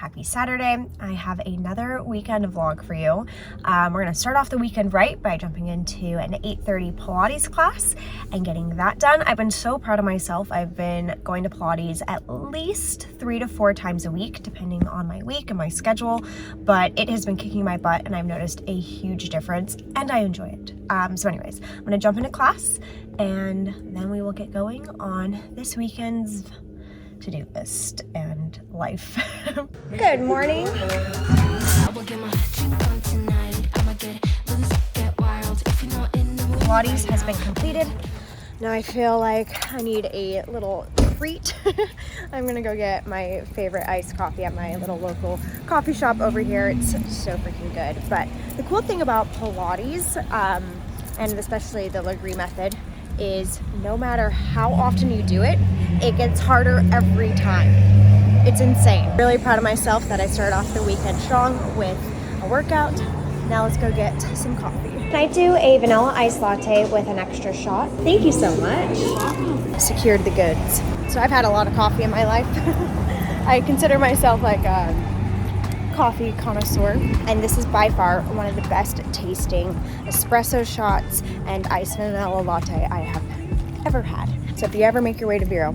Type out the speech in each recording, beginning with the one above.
happy Saturday. I have another weekend vlog for you. We're gonna start off the weekend right by jumping into an 8:30 Pilates class and getting that done. I've been so proud of myself. I've been going to Pilates at least 3 to 4 times a week, depending on my week and my schedule, but it has been kicking my butt and I've noticed a huge difference and I enjoy it. So anyways, I'm gonna jump into class and then we will get going on this weekend's to-do list and life. Good morning. Pilates has been completed. Now I feel like I need a little treat. I'm gonna go get my favorite iced coffee at my little local coffee shop over here. It's so freaking good. But the cool thing about Pilates, and especially the Legree method, is no matter how often you do it, it gets harder every time. It's insane. Really proud of myself that I started off the weekend strong with a workout. Now let's go get some coffee. Can I do a vanilla iced latte with an extra shot? Thank you so much. Secured the goods. So I've had a lot of coffee in my life. I consider myself like a coffee connoisseur, and this is by far one of the best tasting espresso shots and iced vanilla latte I have ever had. So if you ever make your way to Vero,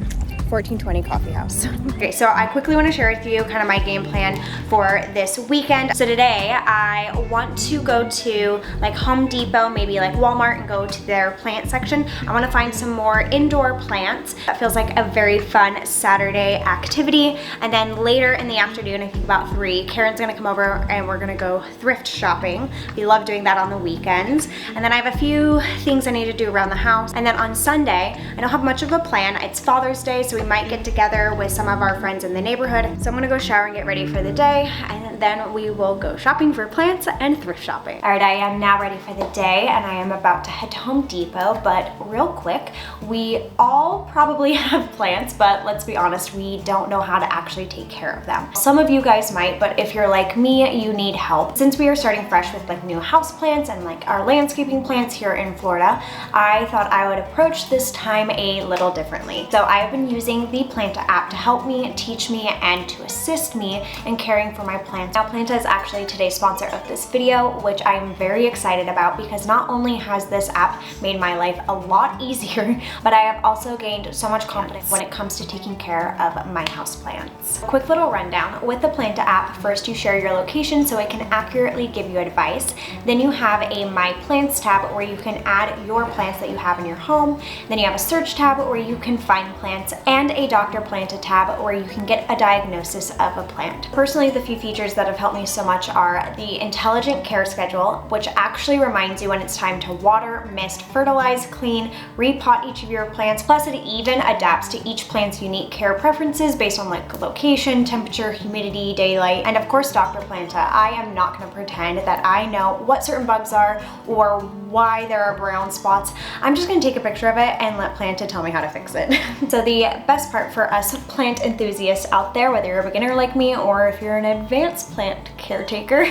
1420 Coffee House. Okay, so I quickly want to share with you kind of my game plan for this weekend. So today I want to go to like Home Depot, maybe like Walmart, and go to their plant section. I want to find some more indoor plants. That feels like a very fun Saturday activity. And then later in the afternoon, I think about 3, Karen's gonna come over and we're gonna go thrift shopping. We love doing that on the weekends. And then I have a few things I need to do around the house. And then on Sunday, I don't have much of a plan. It's Father's Day, so we might get together with some of our friends in the neighborhood. So I'm gonna go shower and get ready for the day, and then we will go shopping for plants and thrift shopping. All right, I am now ready for the day and I am about to head to Home Depot, but real quick, we all probably have plants, but let's be honest, we don't know how to actually take care of them. Some of you guys might, but if you're like me, you need help. Since we are starting fresh with like new house plants and like our landscaping plants here in Florida, I thought I would approach this time a little differently. So I have been using the Planta app to help me, teach me, and to assist me in caring for my plants. Now, Planta is actually today's sponsor of this video, which I am very excited about because not only has this app made my life a lot easier, but I have also gained so much confidence when it comes to taking care of my houseplants. Quick little rundown. With the Planta app, first you share your location so it can accurately give you advice. Then you have a My Plants tab where you can add your plants that you have in your home. Then you have a search tab where you can find plants, and a Dr. Planta tab where you can get a diagnosis of a plant. Personally, the few features that have helped me so much are the intelligent care schedule, which actually reminds you when it's time to water, mist, fertilize, clean, repot each of your plants, plus it even adapts to each plant's unique care preferences based on like location, temperature, humidity, daylight, and of course Dr. Planta. I am not going to pretend that I know what certain bugs are or why there are brown spots. I'm just going to take a picture of it and let Planta tell me how to fix it. So the best part for us plant enthusiasts out there, whether you're a beginner like me or if you're an advanced plant caretaker,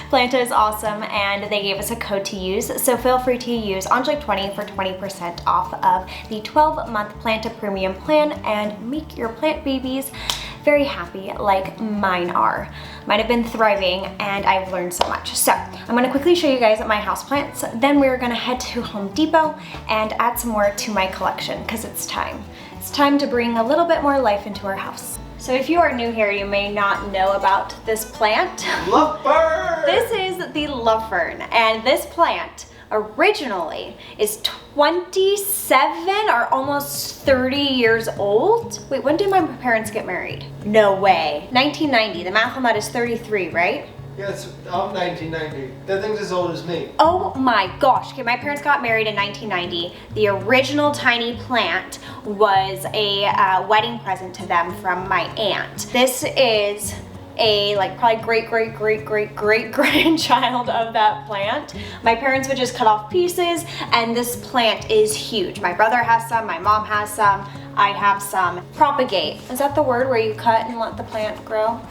Planta is awesome and they gave us a code to use. So feel free to use Angelique20 for 20% off of the 12-month Planta Premium plan and make your plant babies very happy like mine are. Mine have been thriving and I've learned so much. So I'm gonna quickly show you guys my houseplants. Then we're gonna head to Home Depot and add some more to my collection because it's time. It's time to bring a little bit more life into our house. So if you are new here, you may not know about this plant. Love fern! This is the love fern, and this plant originally is 27 or almost 30 years old. Wait, when did my parents get married? No way. 1990. The math on that is 33, right? Yes, I'm 1990. That thing's as old as me. Oh my gosh. Okay, my parents got married in 1990. The original tiny plant was a wedding present to them from my aunt. This is a like probably great grandchild of that plant. My parents would just cut off pieces and this plant is huge. My brother has some, my mom has some, I have some. Propagate. Is that the word where you cut and let the plant grow?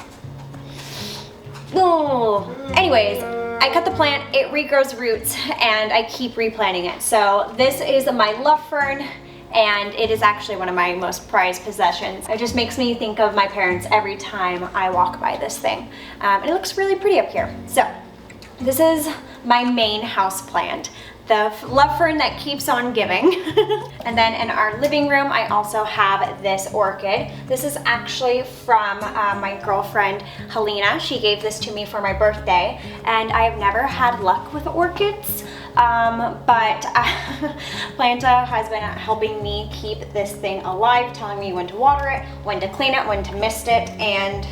Oh. Anyways, I cut the plant, it regrows roots, and I keep replanting it. So this is my love fern. and it is actually one of my most prized possessions. It just makes me think of my parents every time I walk by this thing. And it looks really pretty up here. So this is my main house plant, the love fern that keeps on giving. And then in our living room, I also have this orchid. This is actually from my girlfriend, Helena. She gave this to me for my birthday, and I have never had luck with orchids, but Planta has been helping me keep this thing alive, telling me when to water it, when to clean it, when to mist it, and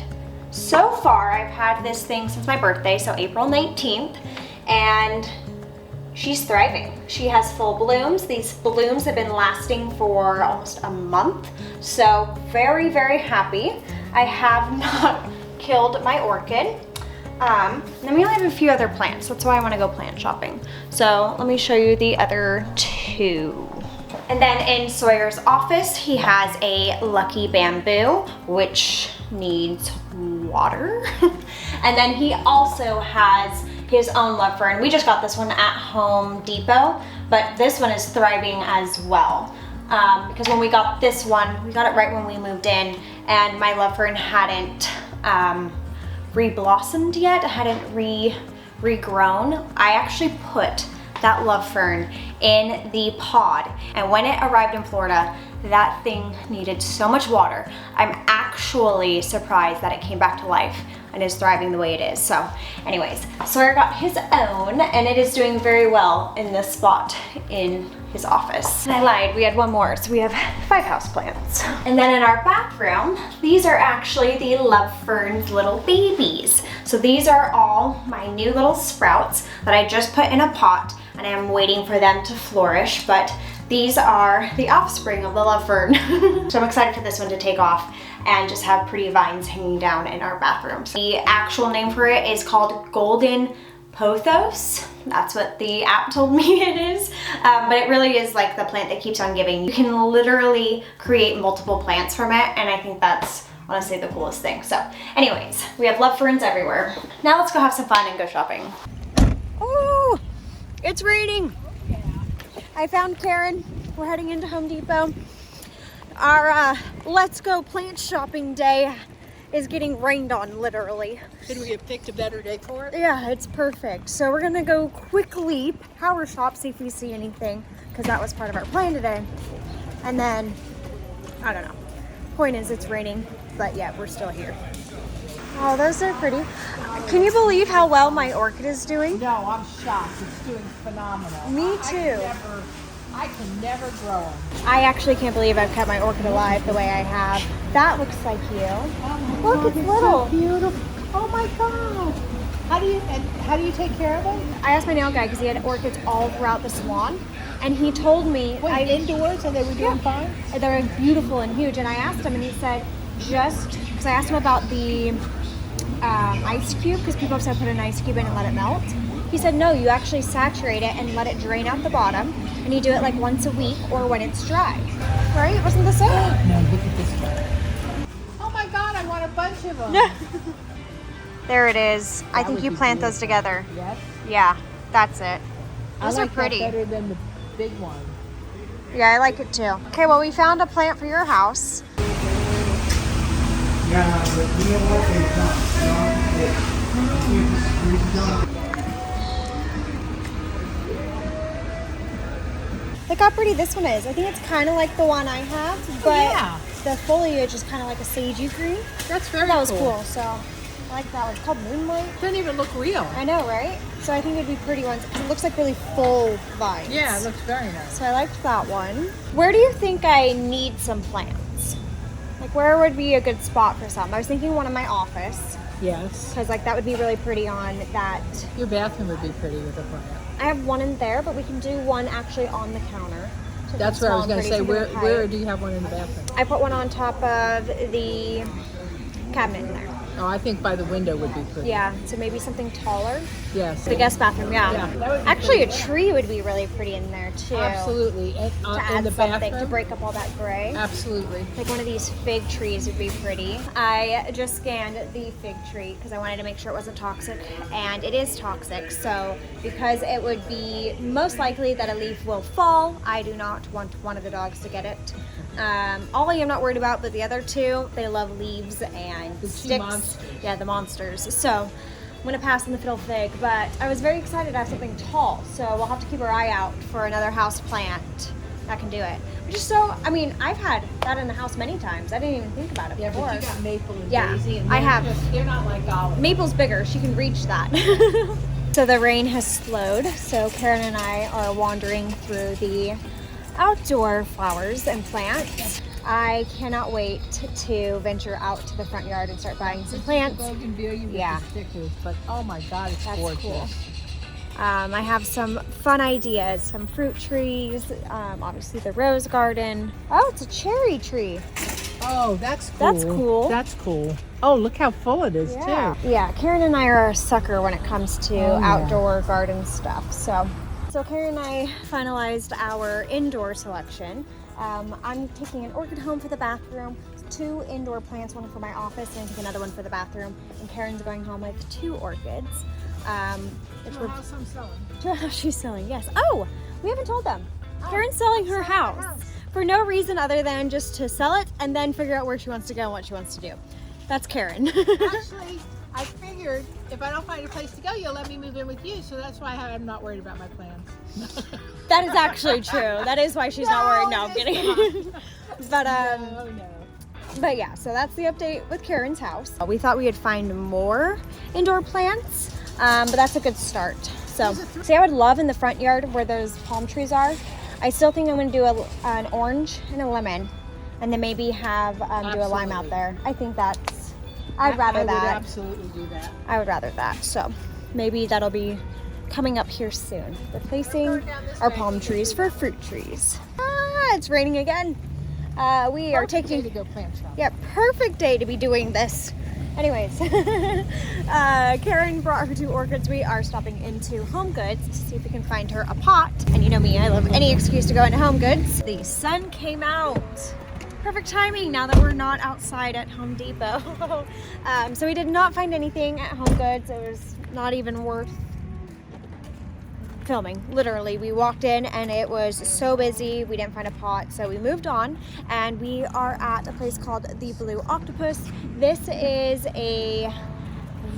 so far I've had this thing since my birthday, so April 19th, and she's thriving. She has full blooms. These blooms have been lasting for almost a month, so very, very happy. I have not killed my orchid. Then we only have a few other plants. That's why I want to go plant shopping. So let me show you the other two. And then in Sawyer's office, he has a lucky bamboo, which needs water. And then he also has his own love fern. We just got this one at Home Depot, but this one is thriving as well. Because when we got this one, we got it right when we moved in, and my love fern hadn't re-blossomed yet, hadn't regrown. I actually put that love fern in the pod, and when it arrived in Florida, that thing needed so much water. I'm actually surprised that it came back to life and is thriving the way it is. So anyways, Sawyer got his own, and it is doing very well in this spot in his office. And I lied, we had one more, so we have 5 houseplants. And then in our bathroom, these are actually the love fern's little babies. So these are all my new little sprouts that I just put in a pot, and I'm waiting for them to flourish, but these are the offspring of the love fern. So I'm excited for this one to take off and just have pretty vines hanging down in our bathrooms. The actual name for it is called Golden Pothos. That's what the app told me it is. But it really is like the plant that keeps on giving. You can literally create multiple plants from it, and I think that's honestly the coolest thing. So anyways, we have love ferns everywhere. Now let's go have some fun and go shopping. Oh, it's raining. I found Karen. We're heading into Home Depot. Our let's go plant shopping day is getting rained on, literally. Did we have picked a better day for it? Yeah, it's perfect. So we're gonna go quickly power shop, see if we see anything, because that was part of our plan today. And then, I don't know. Point is, it's raining, but yeah, we're still here. Oh, those are pretty. Can you believe how well my orchid is doing? No, I'm shocked. It's doing phenomenal. Me too. I can never grow them. I actually can't believe I've kept my orchid alive the way I have. That looks like you. Oh Look, God, it's they're little. so beautiful. Oh my God. How do you take care of them? I asked my nail guy because he had orchids all throughout the salon, and he told me Indoors, and they were doing fine? they're beautiful and huge. And I asked him, and he said because I asked him about the ice cube, because people have said put an ice cube in and let it melt. He said no, you actually saturate it and let it drain out the bottom, and you do it like once a week or when it's dry. Right? Wasn't this it? No, look at this one. Oh my God, I want a bunch of them. There it is. I think you plant those together. Yes. Yeah, that's it. Those I like are pretty. that better than the big one. Yeah, I like it too. Okay, well, we found a plant for your house. Yeah, but you know what? Look how pretty this one is. I think it's kind of like the one I have, but the foliage is kind of like a sagey green. That's very That was cool, so I like that one. It's called Moonlight. Doesn't even look real. I know, right? So I think it'd be pretty ones because it looks like really full vines. Yeah, it looks very nice. So I liked that one. Where do you think I need some plants? Like where would be a good spot for some? I was thinking one in my office. Yes. Because like that would be really pretty on that. Your bathroom would be pretty with a plant. I have one in there, but we can do one actually on the counter. So That's what I was going to say. Where do you have one in the bathroom? I put one on top of the cabinet in there. Oh, I think by the window would be pretty. Yeah, so maybe something taller. Yes. The guest bathroom, yeah. that would be Actually, a pretty. tree would be really pretty in there too. Absolutely. And, To in add the something bathroom. to break up all that gray. Absolutely. Like one of these fig trees would be pretty. I just scanned the fig tree because I wanted to make sure it wasn't toxic, and it is toxic. So because it would be most likely that a leaf will fall, I do not want one of the dogs to get it. Ollie I'm not worried about, but the other two, they love leaves and The two sticks. monsters. Yeah, the monsters. So I'm gonna pass on the fiddle fig, but I was very excited to have something tall. So we'll have to keep our eye out for another house plant that can do it. Which is so, I mean, I've had that in the house many times. I didn't even think about it Yeah, before. but you got maple and Yeah, daisy, and I they're have. they're not like olive. Maple's bigger, she can reach that. So the rain has slowed, so Karen and I are wandering through the outdoor flowers and plants. I cannot wait to venture out to the front yard and start buying some plants. Bougainvillea with Yeah. the stickers, but oh my God, it's That's gorgeous. cool. I have some fun ideas, some fruit trees, obviously the rose garden. Oh, it's a cherry tree. Oh, that's cool. That's cool. That's cool. Oh, look how full it is too. Yeah, Karen and I are a sucker when it comes to Oh, yeah. outdoor garden stuff. So Karen and I finalized our indoor selection. I'm taking an orchid home for the bathroom, 2 indoor plants, one for my office, and I take another one for the bathroom. And Karen's going home with 2 orchids. Which we're house I'm selling. to a house she's selling, yes. Oh, we haven't told them. Karen's selling her house for no reason other than just to sell it and then figure out where she wants to go and what she wants to do. That's Karen. Actually, I figured if I don't find a place to go, you'll let me move in with you. So that's why I'm not worried about my plans. That is actually true. That is why she's not worried. No, I'm it's kidding. But Oh no. But yeah, so that's the update with Karen's house. We thought we would find more indoor plants, but that's a good start. So, see, I would love in the front yard where those palm trees are. I still think I'm going to do an orange and a lemon, and then maybe have do a lime out Absolutely. there. I think that's. I'd rather I that. would absolutely do that. I would rather that. So maybe that'll be coming up here soon. Replacing our palm trees for fruit trees. Ah, it's raining again. We are Perfect day taking. to go plant shop. Yeah, perfect day to be doing this. Anyways, Karen brought her 2 orchids. We are stopping into Home Goods to see if we can find her a pot. And you know me, I love any excuse to go into Home Goods. The sun came out. Perfect timing now that we're not outside at Home Depot. So we did not find anything at Home Goods. It was not even worth filming. Literally, we walked in and it was so busy. We didn't find a pot, so we moved on, and we are at a place called the Blue Octopus. This is a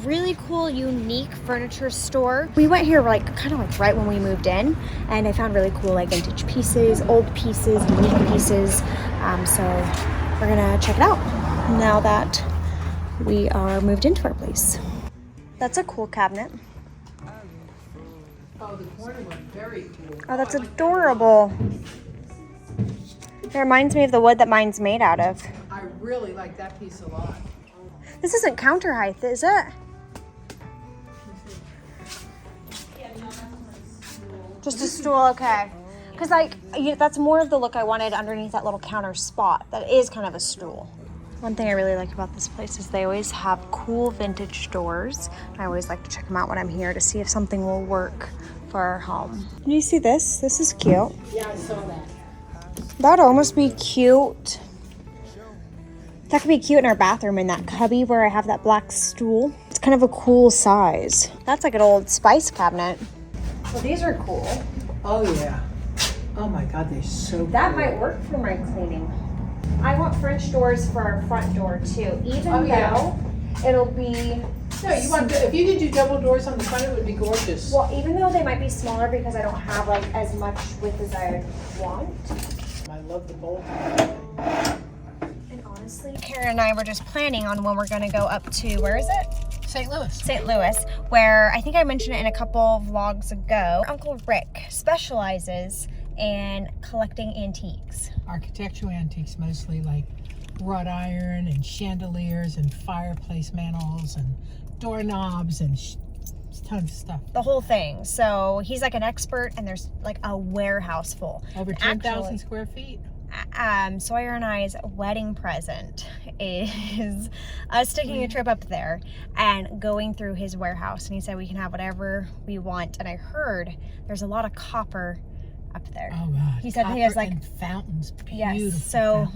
really cool, unique furniture store. We went here kind of right when we moved in, and I found really cool vintage pieces, old pieces, unique pieces. So we're gonna check it out now that we are moved into our place. That's a cool cabinet. Oh, the corner one, very cool. Oh, that's adorable. It reminds me of the wood that mine's made out of. I really like that piece a lot. This isn't counter height, is it? Just a stool, okay. Because that's more of the look I wanted underneath that little counter spot. That is kind of a stool. One thing I really like about this place is they always have cool vintage doors. I always like to check them out when I'm here to see if something will work for our home. Can you see this? This is cute. Yeah, I saw that. That would almost be cute. That could be cute in our bathroom in that cubby where I have that black stool. It's kind of a cool size. That's like an old spice cabinet. Well, these are cool. Oh yeah. Oh my God, they're so That cool. might work for my cleaning. I want French doors for our front door too, even Oh, yeah. though it'll be, No, you want if you could do double doors on the front, it would be gorgeous. well, even though they might be smaller because I don't have as much width as I want. I love the bolt. And honestly, Karen and I were just planning on when we're gonna go up to, where is it? St. Louis. St. Louis, where I think I mentioned it in a couple vlogs ago. Uncle Rick specializes in collecting antiques. Architectural antiques, mostly like wrought iron and chandeliers and fireplace mantles and doorknobs and tons of stuff. The whole thing. So he's like an expert, and there's like a warehouse full. Over And 10,000 square feet. Sawyer and I's wedding present is us taking a trip up there and going through his warehouse. And he said we can have whatever we want. And I heard there's a lot of copper up there. Oh God! He said he has like fountains. Yes. Beautiful So fountains.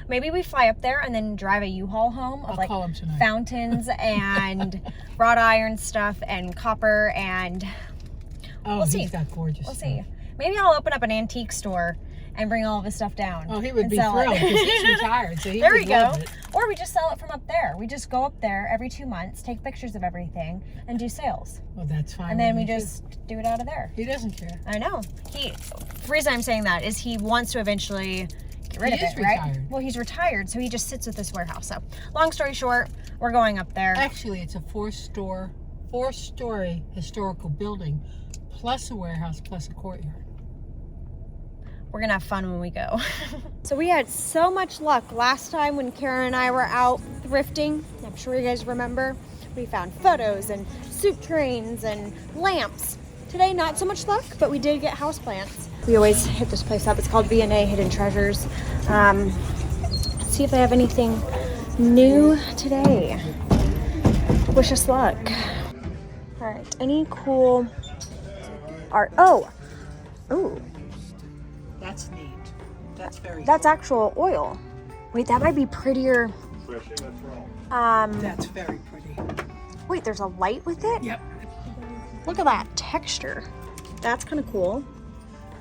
maybe we fly up there and then drive a U-Haul home of I'll like call him tonight. fountains and wrought iron stuff and copper and Oh, see. he's got gorgeous. we'll stuff. see. Maybe I'll open up an antique store and bring all of his stuff down. Oh, he would and be sell it. thrilled because he's retired, so he There would we go. love it. Or we just sell it from up there. We just go up there every 2 months, take pictures of everything, and do sales. Well, that's fine. And then we with me, just do it out of there. too. He doesn't care. I know. The reason I'm saying that is he wants to eventually get rid He of is it, right? retired. Well, he's retired, so he just sits at this warehouse. So, long story short, we're going up there. Actually, it's a four-story historical building, plus a warehouse, plus a courtyard. We're gonna have fun when we go. So we had so much luck last time when Karen and I were out thrifting. I'm sure you guys remember. We found photos and soup trains and lamps. Today, not so much luck, but we did get houseplants. We always hit this place up. It's called V&A Hidden Treasures. Let's see if they have anything new today. Wish us luck. All right, any cool art? Oh, That's neat. That's very. that's actual oil. Wait, that might be prettier. That's very pretty. Wait, there's a light with it? Yep. Look at that texture. That's kind of cool.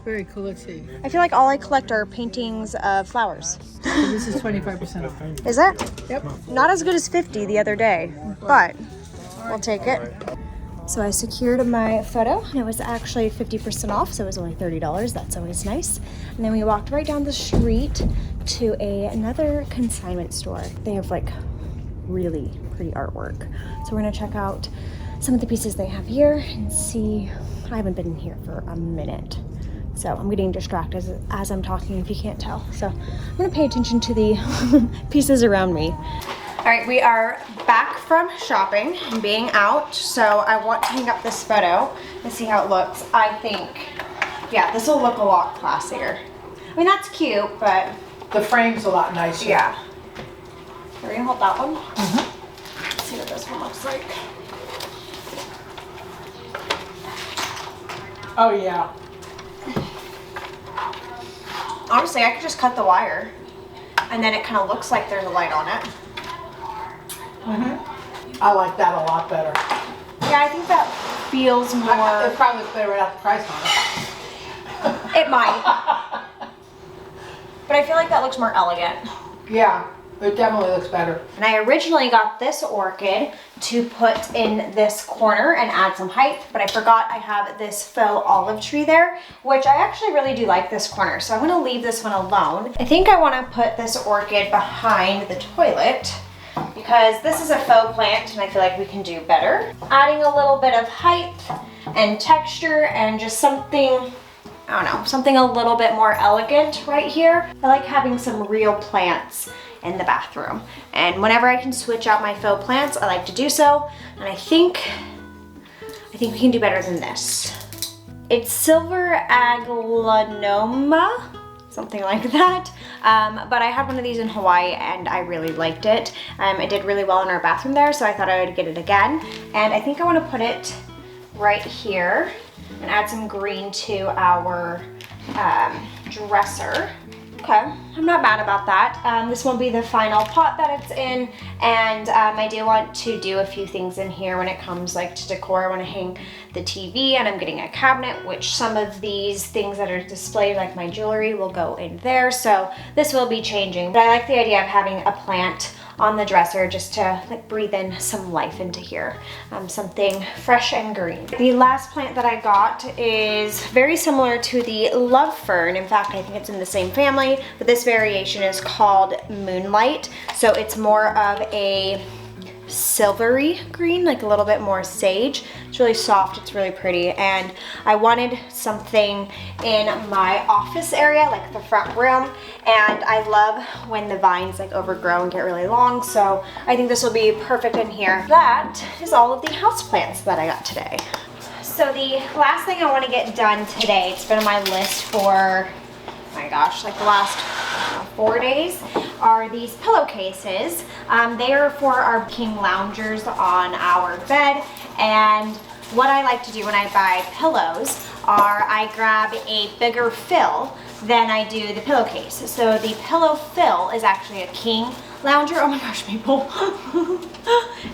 Very cool. Let's see. I feel like all I collect are paintings of flowers. So this is 25% off. Is it? Yep. Not as good as 50 the other day, but we'll take it. So I secured my photo and it was actually 50% off, so it was only $30. That's always nice. And then we walked right down the street to another consignment store. They have like really pretty artwork. So we're gonna check out some of the pieces they have here and see. I haven't been in here for a minute, so I'm getting distracted as I'm talking, if you can't tell. So I'm gonna pay attention to the pieces around me. All right, we are back from shopping and being out, so I want to hang up this photo and see how it looks. I think, yeah, this will look a lot classier. I mean, that's cute, but The frame's a lot nicer. yeah. Are you gonna hold that one? Mm-hmm. Let's see what this one looks like. Oh yeah. Honestly, I could just cut the wire, and then it kind of looks like there's a light on it. I like that a lot better. Yeah, I think that feels It more. probably looks better without the price on it. It might, but I feel like that looks more elegant. Yeah, it definitely looks better. And I originally got this orchid to put in this corner and add some height, but I forgot I have this faux olive tree there, which I actually really do like this corner. So I'm gonna leave this one alone. I think I wanna put this orchid behind the toilet because this is a faux plant and I feel like we can do better. Adding a little bit of height and texture and just something, I don't know, something a little bit more elegant right here. I like having some real plants in the bathroom. And whenever I can switch out my faux plants, I like to do so. And I think we can do better than this. It's silver aglaonema, something like that. But I had one of these in Hawaii and I really liked it. It did really well in our bathroom there, so I thought I would get it again. And I think I want to put it right here and add some green to our dresser. Okay, I'm not mad about that. This won't be the final pot that it's in, and I do want to do a few things in here when it comes like to decor. I want to hang the TV, and I'm getting a cabinet, which some of these things that are displayed, like my jewelry, will go in there. So this will be changing, but I like the idea of having a plant on the dresser just to like breathe in some life into here, something fresh and green. The last plant that I got is very similar to the love fern. In fact, I think it's in the same family, but this variation is called Moonlight. So it's more of a silvery green, like a little bit more sage. It's really soft, it's really pretty, and I wanted something in my office area, like the front room, and I love when the vines like overgrow and get really long, so I think this will be perfect in here. That is all of the houseplants that I got today. So the last thing I want to get done today, it's been on my list for my gosh, like the last 4 days are these pillowcases. They are for our king loungers on our bed. And what I like to do when I buy pillows are I grab a bigger fill than I do the pillowcase. So the pillow fill is actually a king lounger. Oh my gosh, people.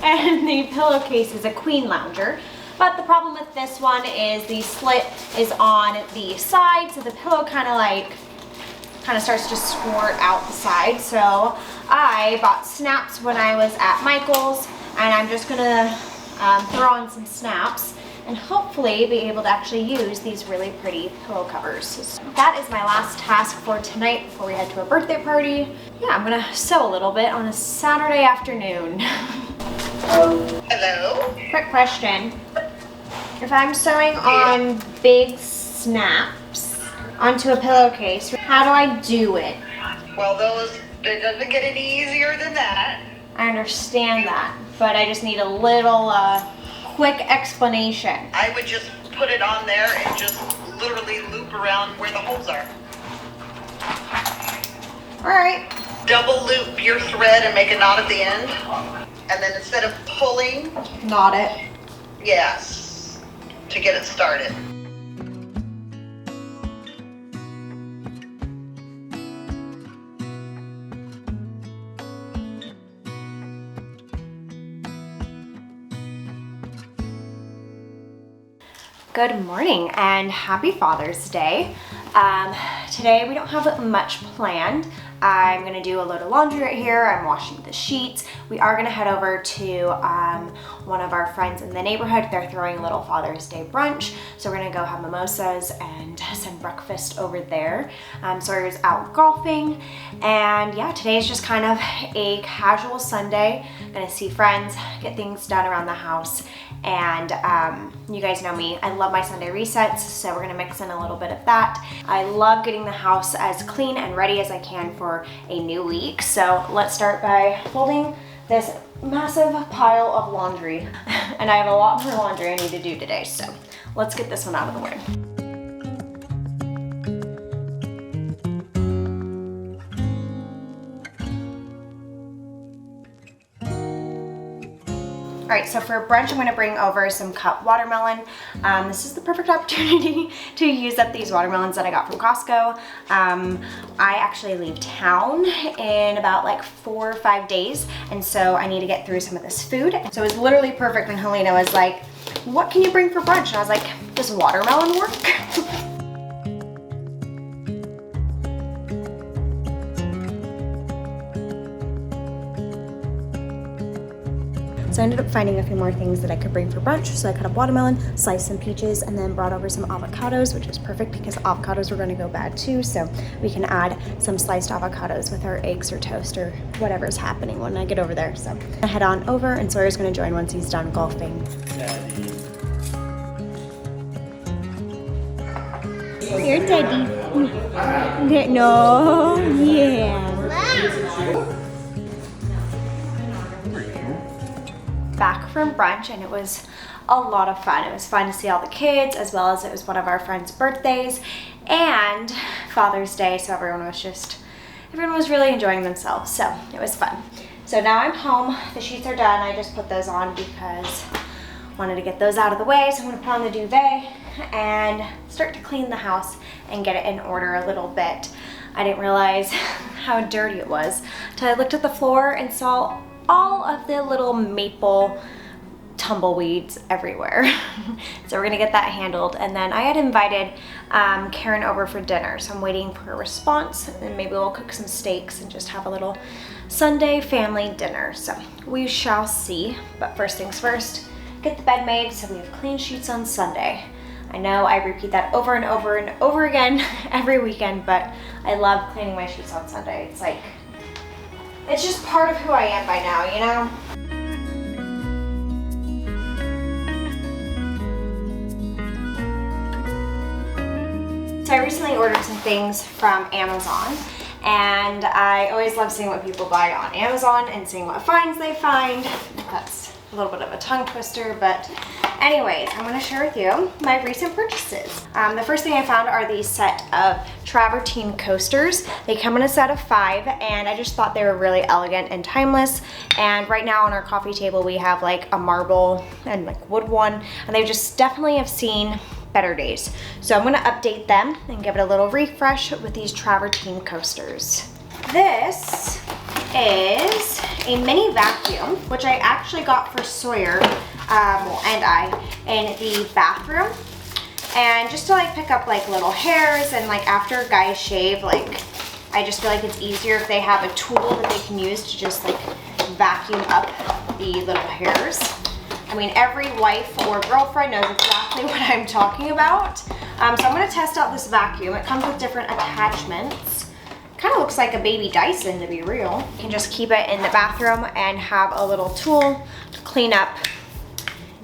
And the pillowcase is a queen lounger. But the problem with this one is the slit is on the side, so the pillow kind of starts to squirt out the side. So I bought snaps when I was at Michael's, and I'm just gonna throw on some snaps and hopefully be able to actually use these really pretty pillow covers. So that is my last task for tonight before we head to a birthday party. Yeah, I'm gonna sew a little bit on a Saturday afternoon. Hello? Quick question. If I'm sewing on big snaps onto a pillowcase, how do I do it? Well, it doesn't get any easier than that. I understand that, but I just need a little quick explanation. I would just put it on there and just literally loop around where the holes are. All right. Double loop your thread and make a knot at the end. And then instead of pulling, Knot it. yes, to get it started. Good morning and happy Father's Day. Today we don't have much planned. I'm gonna do a load of laundry right here. I'm washing the sheets. We are gonna head over to one of our friends in the neighborhood. They're throwing a little Father's Day brunch. So we're gonna go have mimosas and some breakfast over there. Sawyer's out golfing. And yeah, today is just kind of a casual Sunday. Gonna see friends, get things done around the house. And you guys know me, I love my Sunday resets, so we're gonna mix in a little bit of that. I love getting the house as clean and ready as I can for a new week. So let's start by folding this massive pile of laundry. And I have a lot more laundry I need to do today, so let's get this one out of the way. All right, so for brunch, I'm gonna bring over some cut watermelon. This is the perfect opportunity to use up these watermelons that I got from Costco. I actually leave town in about like 4 or 5 days, and so I need to get through some of this food. So it was literally perfect when Helena was like, what can you bring for brunch? And I was like, does watermelon work? So I ended up finding a few more things that I could bring for brunch. So I cut up watermelon, sliced some peaches, and then brought over some avocados, which is perfect because avocados were gonna go bad too. So we can add some sliced avocados with our eggs or toast or whatever's happening when I get over there. So I head on over and Sawyer's gonna join once he's done golfing. Here, Daddy. No, yeah. Back from brunch, and it was a lot of fun. It was fun to see all the kids, as well as it was one of our friends' birthdays and Father's Day, so everyone was really enjoying themselves, so it was fun. So now I'm home. The sheets are done. I just put those on because I wanted to get those out of the way, so I'm gonna put on the duvet and start to clean the house and get it in order a little bit. I didn't realize how dirty it was until I looked at the floor and saw all of the little maple tumbleweeds everywhere. So we're gonna get that handled. And then I had invited Karen over for dinner, so I'm waiting for a response, and maybe we'll cook some steaks and just have a little Sunday family dinner. So we shall see. But first things first, get the bed made so we have clean sheets on Sunday. I know I repeat that over and over and over again every weekend, but I love cleaning my sheets on Sunday. It's just part of who I am by now, you know? So I recently ordered some things from Amazon, and I always love seeing what people buy on Amazon and seeing what finds they find. That's a little bit of a tongue twister, but anyways, I'm gonna share with you my recent purchases. The first thing I found are these set of travertine coasters. They come in a set of 5, and I just thought they were really elegant and timeless. And right now on our coffee table we have like a marble and like wood one, and they just definitely have seen better days. So I'm gonna update them and give it a little refresh with these travertine coasters. This is a mini vacuum, which I actually got for Sawyer and I in the bathroom. And just to like pick up like little hairs, and like after guys shave, like I just feel like it's easier if they have a tool that they can use to just like vacuum up the little hairs. I mean, every wife or girlfriend knows exactly what I'm talking about. So I'm gonna test out this vacuum. It comes with different attachments. Kind of looks like a baby Dyson, to be real. You can just keep it in the bathroom and have a little tool to clean up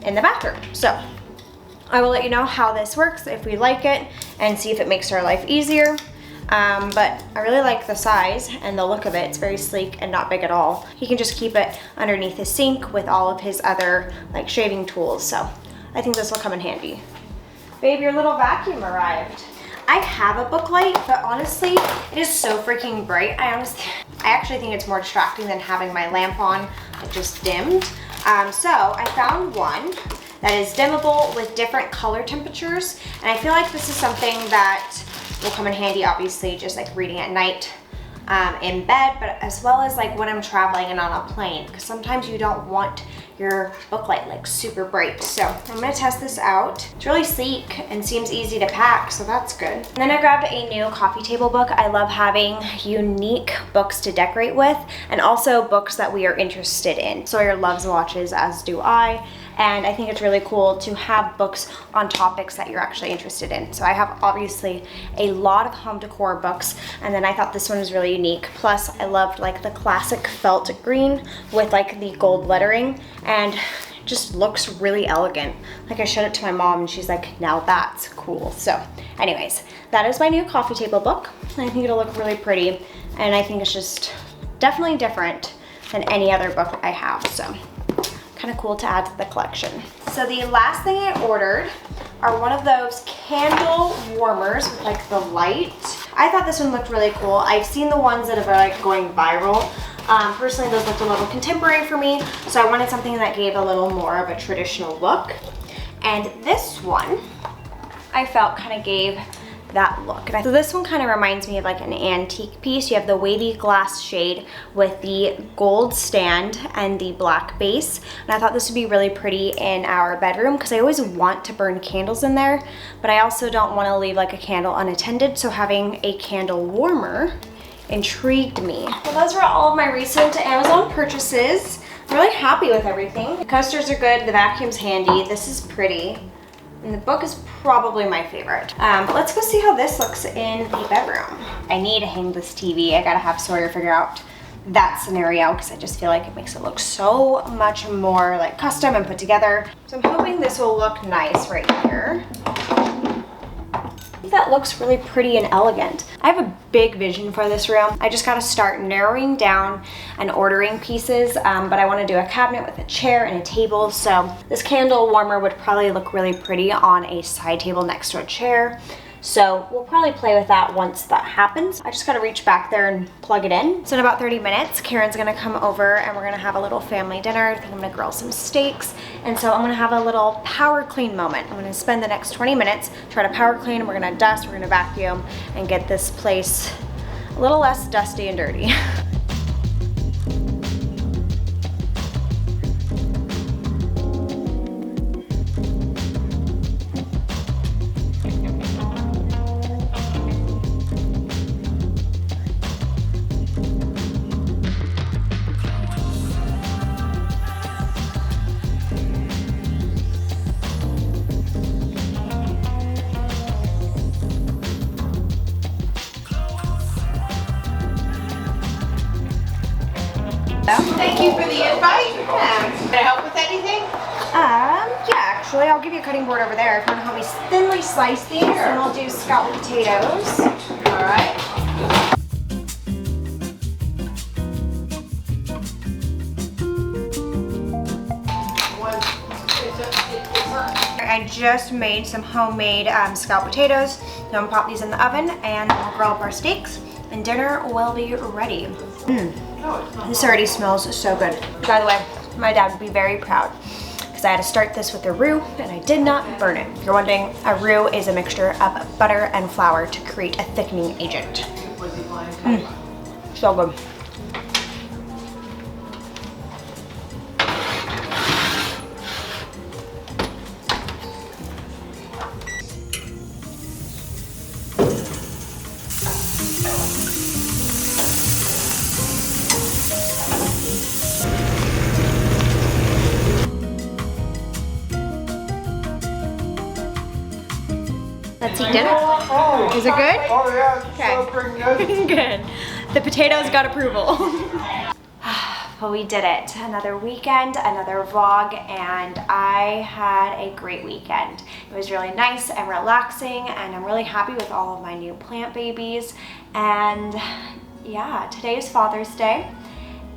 in the bathroom. So I will let you know how this works, if we like it, and see if it makes our life easier. But I really like the size and the look of it. It's very sleek and not big at all. He can just keep it underneath his sink with all of his other like shaving tools. So I think this will come in handy. Babe, your little vacuum arrived. I have a book light, but honestly, it is so freaking bright. I actually think it's more distracting than having my lamp on, it just dimmed. So I found one that is dimmable with different color temperatures, and I feel like this is something that will come in handy, obviously, just like reading at night in bed, but as well as like when I'm traveling and on a plane, because sometimes you don't want your book light like super bright. So I'm gonna test this out. It's really sleek and seems easy to pack, so that's good. And then I grabbed a new coffee table book. I love having unique books to decorate with, and also books that we are interested in. Sawyer loves watches, as do I. And I think it's really cool to have books on topics that you're actually interested in. So I have obviously a lot of home decor books, and then I thought this one was really unique. Plus I loved like the classic felt green with like the gold lettering, and just looks really elegant. Like I showed it to my mom and she's like, now that's cool. So anyways, that is my new coffee table book. I think it'll look really pretty, and I think it's just definitely different than any other book I have. So kind of cool to add to the collection. So the last thing I ordered are one of those candle warmers with like the light. I thought this one looked really cool. I've seen the ones that are like going viral. Personally, those looked a little contemporary for me, so I wanted something that gave a little more of a traditional look. And this one, I felt kind of gave that look. So this one kind of reminds me of like an antique piece. You have the wavy glass shade with the gold stand and the black base. And I thought this would be really pretty in our bedroom because I always want to burn candles in there, but I also don't want to leave like a candle unattended. So having a candle warmer intrigued me. Well, those were all of my recent Amazon purchases. I'm really happy with everything. The coasters are good, the vacuum's handy, this is pretty, and the book is probably my favorite. But let's go see how this looks in the bedroom. I need to hang this TV. I gotta have Sawyer figure out that scenario because I just feel like it makes it look so much more like custom and put together. So I'm hoping this will look nice right here. That looks really pretty and elegant. I have a big vision for this room. I just gotta start narrowing down and ordering pieces, but I wanna do a cabinet with a chair and a table, so this candle warmer would probably look really pretty on a side table next to a chair. So we'll probably play with that once that happens. I just gotta reach back there and plug it in. So in about 30 minutes, Karen's gonna come over and we're gonna have a little family dinner. I think I'm gonna grill some steaks. And so I'm gonna have a little power clean moment. I'm gonna spend the next 20 minutes, try to power clean, and we're gonna dust, we're gonna vacuum, and get this place a little less dusty and dirty. Thank you for the invite. Can I help with anything? Yeah, actually, I'll give you a cutting board over there if you want to help me thinly slice these, and I'll do scalloped potatoes. All right. I I just made some homemade scalloped potatoes. So I'm gonna pop these in the oven and we'll grill up our steaks and dinner will be ready. This already smells so good. By the way, my dad would be very proud because I had to start this with a roux and I did not burn it. If you're wondering, a roux is a mixture of butter and flour to create a thickening agent. So good. Let's eat dinner. Is it good? Oh yeah, Okay. so freaking good. Good. The potatoes got approval. Well, we did it. Another weekend, another vlog, and I had a great weekend. It was really nice and relaxing, and I'm really happy with all of my new plant babies. And yeah, today is Father's Day,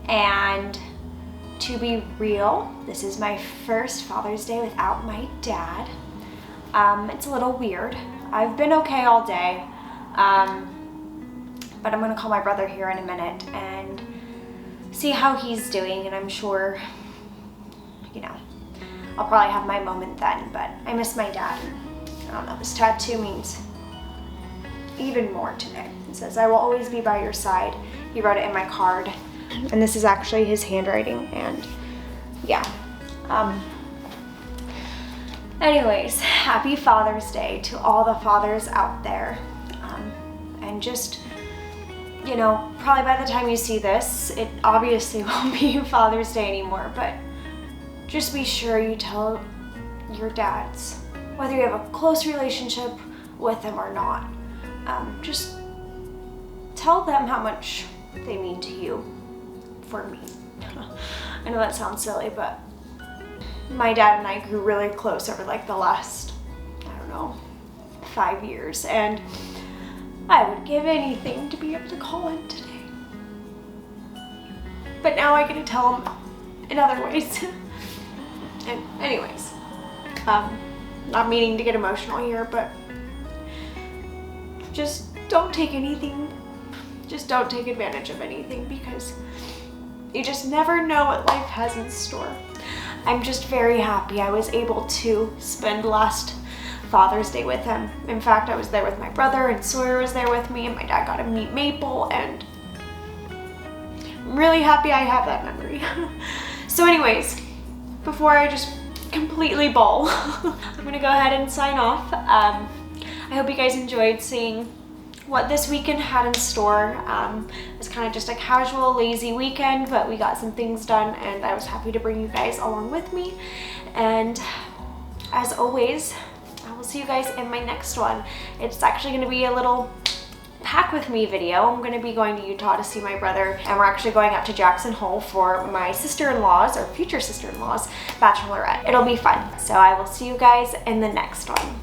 and to be real, this is my first Father's Day without my dad. It's a little weird. I've been okay all day, but I'm gonna call my brother here in a minute and see how he's doing, and I'm sure, you know, I'll probably have my moment then, but I miss my dad. I don't know, this tattoo means even more today. It says, "I will always be by your side." He wrote it in my card, and this is actually his handwriting, and yeah. Anyways, happy Father's Day to all the fathers out there. And just, you know, probably by the time you see this, it obviously won't be Father's Day anymore, but just be sure you tell your dads, whether you have a close relationship with them or not, just tell them how much they mean to you for me. I know that sounds silly, but my dad and I grew really close over like the last, I don't know, 5 years, and I would give anything to be able to call him today. But now I get to tell him in other ways. And anyways, not meaning to get emotional here, but just don't take anything, just don't take advantage of anything, because you just never know what life has in store. I'm just very happy I was able to spend last Father's Day with him. In fact, I was there with my brother, and Sawyer was there with me, and my dad got to meet Maple, and I'm really happy I have that memory. So anyways, before I just completely bawl, I'm gonna go ahead and sign off. I hope you guys enjoyed seeing what this weekend had in store. It was kind of just a casual, lazy weekend, but we got some things done, and I was happy to bring you guys along with me. And as always, I will see you guys in my next one. It's actually going to be a little pack with me video. I'm going to be going to Utah to see my brother, and we're actually going up to Jackson Hole for my sister-in-law's, or future sister-in-law's, bachelorette. It'll be fun. So I will see you guys in the next one.